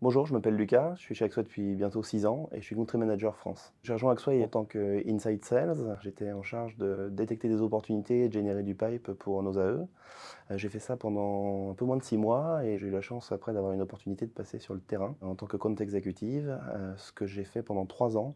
Bonjour, je m'appelle Lucas, je suis chez Axway depuis bientôt 6 ans et je suis Country Manager France. J'ai rejoint Axway en tant qu'Inside Sales. J'étais en charge de détecter des opportunités et de générer du pipe pour nos AE. J'ai fait ça pendant un peu moins de 6 mois et j'ai eu la chance après d'avoir une opportunité de passer sur le terrain en tant que compte exécutive, ce que j'ai fait pendant 3 ans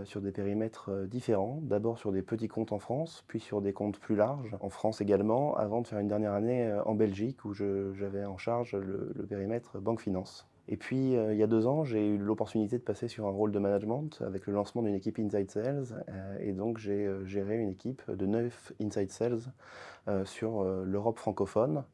sur des périmètres différents. D'abord sur des petits comptes en France, puis sur des comptes plus larges, en France également, avant de faire une dernière année en Belgique où j'avais en charge le périmètre banque finance. Et puis, il y a 2 ans, j'ai eu l'opportunité de passer sur un rôle de management avec le lancement d'une équipe Inside Sales. Et donc, j'ai géré une équipe de 9 Inside Sales sur l'Europe francophone.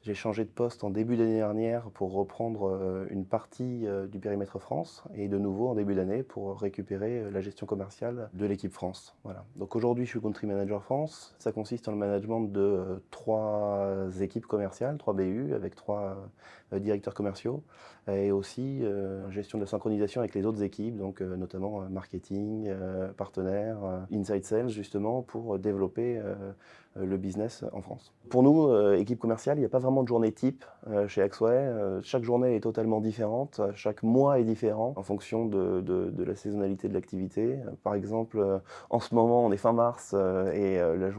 J'ai changé de poste en début d'année dernière pour reprendre une partie du périmètre France et de nouveau en début d'année pour récupérer la gestion commerciale de l'équipe France. Voilà. Donc aujourd'hui, je suis Country Manager France. Ça consiste en le management de 3 équipes commerciales, 3 BU avec 3 directeurs commerciaux et aussi gestion de la synchronisation avec les autres équipes, donc notamment marketing, partenaires, inside sales justement pour développer le business en France. Pour nous, équipe commerciale, il n'y a pas vraiment de journée type chez Axway. Chaque journée est totalement différente, chaque mois est différent en fonction de la saisonnalité de l'activité. Par exemple, en ce moment, on est fin mars et les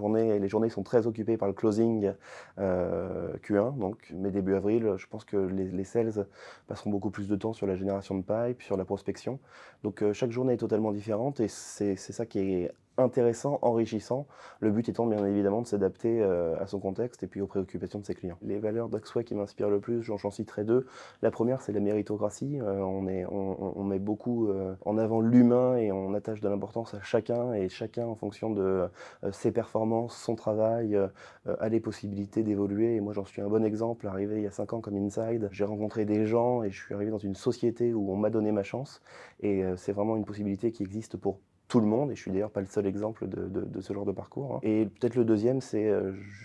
journées sont très occupées par le closing Q1, donc mai début avril. Je pense que les sales passeront beaucoup plus de temps sur la génération de pipe, sur la prospection. Donc chaque journée est totalement différente et c'est ça qui est intéressant, enrichissant. Le but étant bien évidemment de s'adapter à son contexte et puis aux préoccupations de ses clients. Les valeurs d'Axway qui m'inspirent le plus, j'en citerai 2. La première, c'est la méritocratie. On met beaucoup en avant l'humain et on attache de l'importance à chacun et chacun en fonction de ses performances, son travail, a les possibilités d'évoluer. Et moi, j'en suis un bon exemple. Arrivé il y a 5 ans comme Inside, j'ai rencontré des gens et je suis arrivé dans une société où on m'a donné ma chance. Et c'est vraiment une possibilité qui existe pour tout le monde, et je suis d'ailleurs pas le seul exemple de ce genre de parcours, hein. Et peut-être le deuxième, c'est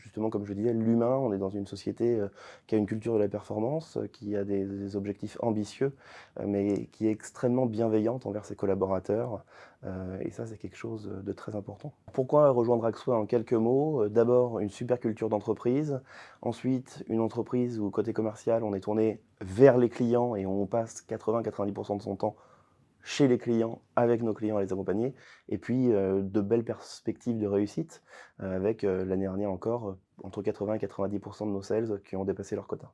justement, comme je disais, l'humain. On est dans une société qui a une culture de la performance, qui a des objectifs ambitieux, mais qui est extrêmement bienveillante envers ses collaborateurs. Et ça, c'est quelque chose de très important. Pourquoi rejoindre Axway en quelques mots? D'abord, une super culture d'entreprise. Ensuite, une entreprise où, côté commercial, on est tourné vers les clients et on passe 80-90% de son temps chez les clients, avec nos clients à les accompagner. Et puis, de belles perspectives de réussite, avec l'année dernière encore, entre 80 et 90% de nos sales qui ont dépassé leur quota.